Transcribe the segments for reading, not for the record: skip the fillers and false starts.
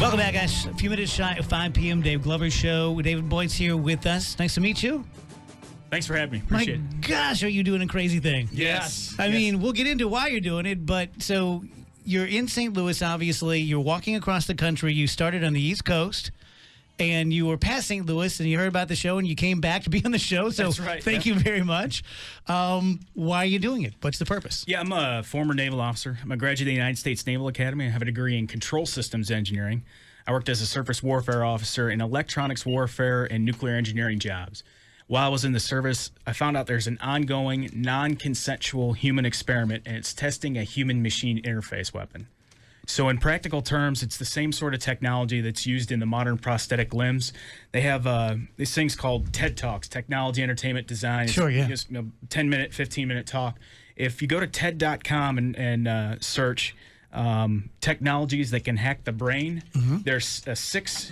Welcome back, guys. A few minutes shy of 5 p.m. Dave Glover Show. David Voigts here with us. Nice to meet you. Thanks for having me. Appreciate it. My gosh, are you doing a crazy thing? Yes. I mean, we'll get into why you're doing it, but so you're in St. Louis, obviously. You're walking across the country. You started on the East Coast, and you were past St. Louis, and you heard about the show, and you came back to be on the show. So That's right. Thank you very much. Why are you doing it? What's the purpose? Yeah, I'm a former naval officer. I'm a graduate of the United States Naval Academy. I have a degree in control systems engineering. I worked as a surface warfare officer in electronics warfare and nuclear engineering jobs. While I was in the service, I found out there's an ongoing non-consensual human experiment, and it's testing a human-machine interface weapon. So in practical terms, it's the same sort of technology that's used in the modern prosthetic limbs. They have these things called TED Talks, Technology, Entertainment, Design. Sure, yeah. Just 10-minute, 15-minute talk. If you go to TED.com and search technologies that can hack the brain, there's 6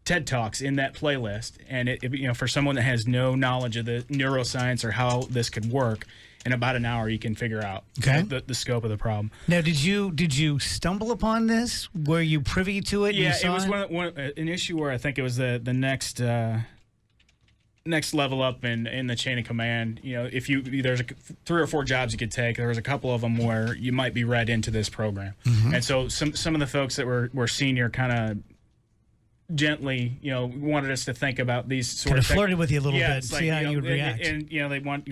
TED Talks in that playlist, and for someone that has no knowledge of the neuroscience or how this could work, in about an hour you can figure out the scope of the problem. Now, did you stumble upon this? Were you privy to it? Yeah, it was an issue where I think it was the next level up in the chain of command. If there's 3 or 4 jobs you could take, there was a couple of them where you might be read into this program, and so some of the folks that were senior kind of gently, wanted us to think about these sort of flirted with you a little bit, see like, how you would react. And they want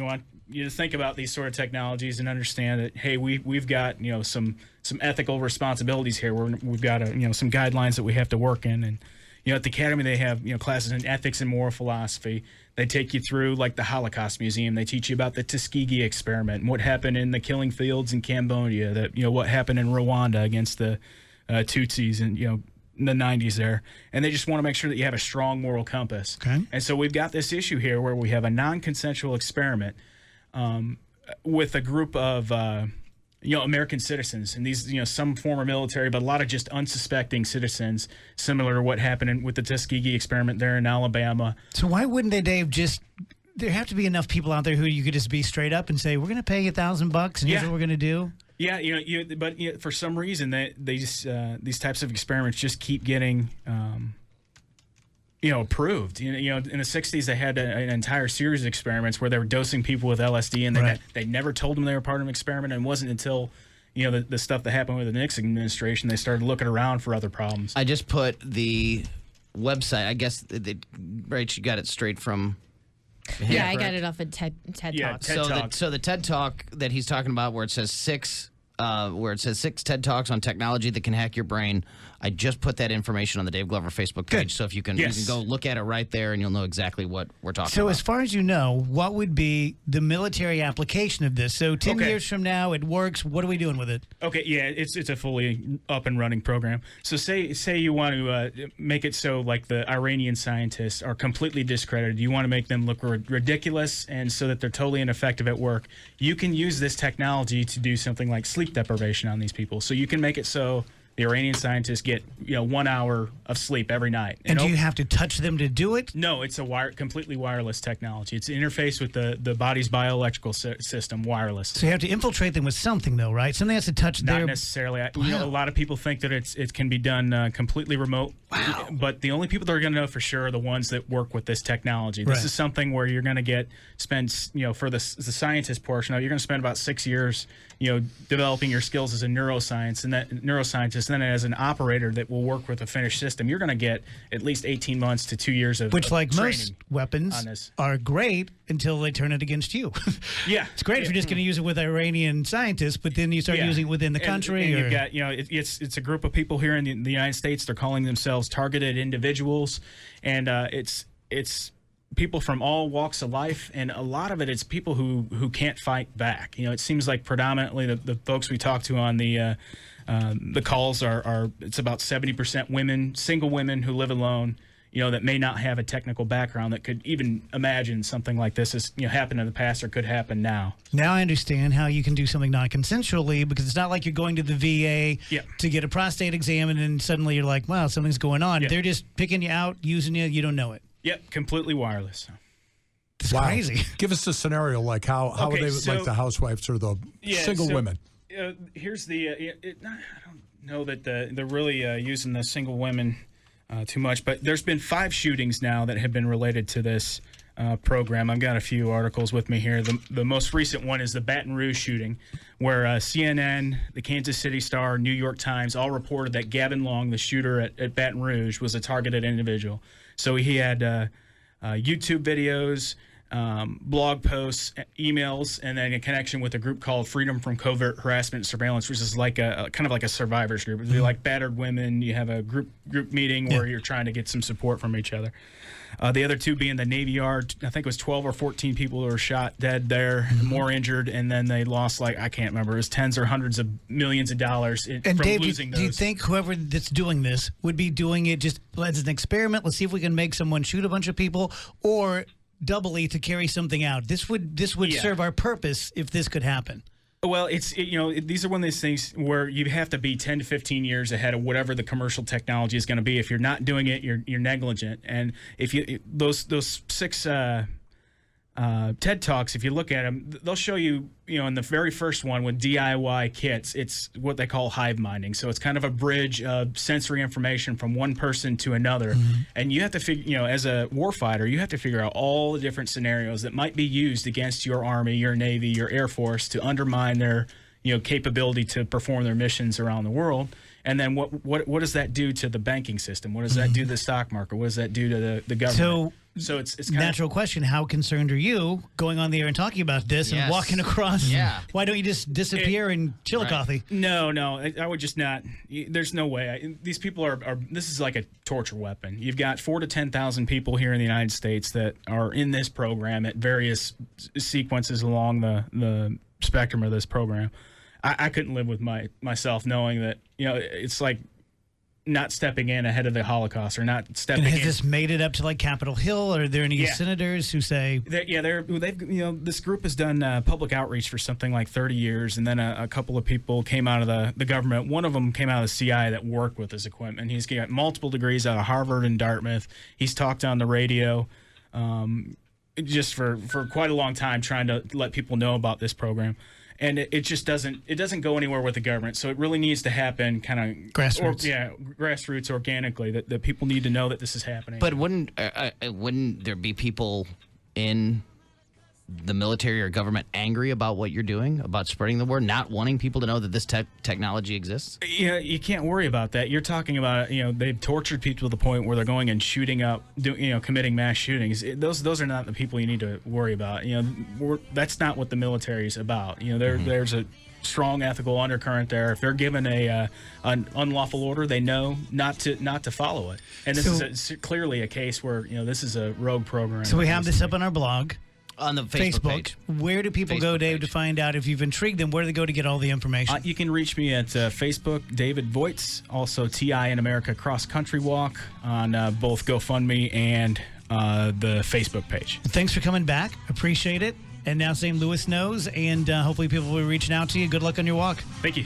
you to think about these sort of technologies and understand that, hey, we've got some ethical responsibilities here. We've got some guidelines that we have to work in, and at the academy they have classes in ethics and moral philosophy. They take you through like the Holocaust Museum. They teach you about the Tuskegee experiment and what happened in the killing fields in Cambodia. That what happened in Rwanda against the Tutsis and in the 90s there, and they just want to make sure that you have a strong moral compass. Okay. And so we've got this issue here where we have a non-consensual experiment with a group of American citizens, and these some former military, but a lot of just unsuspecting citizens, similar to what happened with the Tuskegee experiment there in Alabama. So why wouldn't they, Dave, there have to be enough people out there who you could just be straight up and say, we're going to pay you $1,000 and here's what we're going to do? Yeah, but for some reason they just these types of experiments just keep getting approved. In the 60s they had an entire series of experiments where they were dosing people with LSD, and they never told them they were part of an experiment, and it wasn't until the stuff that happened with the Nixon administration they started looking around for other problems. I just put the website. I guess right, you got it straight from. Yeah, I got it off of TED Talk. So the TED Talk that he's talking about, where it says 6 TED Talks on technology that can hack your brain. I just put that information on the Dave Glover Facebook page. So if you can go look at it right there, and you'll know exactly what we're talking about. So as far as you know, what would be the military application of this? So 10 years from now, it works. What are we doing with it? Okay, yeah, it's a fully up and running program. So say you want to make it so like the Iranian scientists are completely discredited. You want to make them look ridiculous, and so that they're totally ineffective at work. You can use this technology to do something like sleep deprivation on these people. So you can make it so the Iranian scientists get 1 hour of sleep every night. And do you have to touch them to do it? No, it's a completely wireless technology. It's an interface with the body's bioelectrical system, wireless. So you have to infiltrate them with something, though, right? Something has to touch Not necessarily. A lot of people think that it can be done completely remote. Wow. But the only people that are going to know for sure are the ones that work with this technology. This is something where you're going to spend for the scientist portion of it, you're going to spend about 6 years, developing your skills as a neuroscientist, and then as an operator that will work with a finished system, you're going to get at least 18 months to 2 years of Which, like training most weapons, are great until they turn it against you. Yeah. It's great if you're just going to use it with Iranian scientists, but then you start using it within the country. And you've got, it's a group of people here in the United States. They're calling themselves targeted individuals, and it's people from all walks of life, and a lot of it's people who can't fight back. It seems like predominantly the folks we talk to on the calls are it's about 70% women, single women who live alone, that may not have a technical background that could even imagine something like this has happened in the past or could happen now. Now I understand how you can do something non-consensually, because it's not like you're going to the VA to get a prostate exam and then suddenly you're like, wow, something's going on. They're just picking you out, using you, you don't know it. Yep, completely wireless. It's crazy. Give us a scenario, like how are they like the housewives or the single women? Here's the know that they're really using the single women too much, but there's been 5 shootings now that have been related to this program. I've got a few articles with me here. The most recent one is the Baton Rouge shooting, where CNN, the Kansas City Star, New York Times all reported that Gavin Long, the shooter at Baton Rouge, was a targeted individual. So he had YouTube videos, blog posts, emails, and then a connection with a group called Freedom from Covert Harassment and Surveillance, which is like a kind of like a survivors group. It'd be like battered women. You have a group meeting where you're trying to get some support from each other. The other 2 being the Navy Yard. I think it was 12 or 14 people who were shot dead there, more injured, and then they lost, like, I can't remember, it was tens or hundreds of millions of dollars from Dave, losing those. Do you think whoever that's doing this would be doing it just as an experiment? Let's see if we can make someone shoot a bunch of people, or doubly to carry something out? This would serve our purpose if this could happen. Well, these are one of those things where you have to be 10 to 15 years ahead of whatever the commercial technology is going to be. If you're not doing it, you're negligent. And if those 6 TED Talks, if you look at them, they'll show you, in the very first one with DIY kits, it's what they call hive minding. So it's kind of a bridge of sensory information from one person to another. And you have to figure, as a warfighter, you have to figure out all the different scenarios that might be used against your Army, your Navy, your Air Force to undermine their, capability to perform their missions around the world. And then what does that do to the banking system? What does that do to the stock market? What does that do to the government? So it's kind natural question. How concerned are you going on the air and talking about this and walking across? Yeah. Why don't you just disappear and chill a coffee? No, I would just not. There's no way. These people are. This is like a torture weapon. You've got 4,000 to 10,000 people here in the United States that are in this program at various sequences along the spectrum of this program. I couldn't live with myself knowing that it's like not stepping in ahead of the Holocaust or not stepping in. And has this made it up to like Capitol Hill? Are there any senators who say? They've this group has done public outreach for something like 30 years, and then a couple of people came out of the government. One of them came out of the CIA that worked with this equipment. He's got multiple degrees out of Harvard and Dartmouth. He's talked on the radio just for quite a long time, trying to let people know about this program. And it just doesn't go anywhere with the government. So it really needs to happen kind of grassroots. Grassroots organically, that people need to know that this is happening. But wouldn't there be people in the military or government angry about what you're doing, about spreading the word, not wanting people to know that this technology exists? Yeah, you can't worry about that. You're talking about, they've tortured people to the point where they're going and shooting up, committing mass shootings. Those are not the people you need to worry about. That's not what the military is about. There's a strong ethical undercurrent there. If they're given an unlawful order, they know not to follow it. And this is clearly a case where this is a rogue program. So we have this up on our blog. On the Facebook page. Where do people go, Dave, to find out if you've intrigued them? Where do they go to get all the information? You can reach me at Facebook, David Voigts, also TI in America Cross Country Walk on both GoFundMe and the Facebook page. Thanks for coming back. Appreciate it. And now St. Louis knows, and hopefully people will be reaching out to you. Good luck on your walk. Thank you.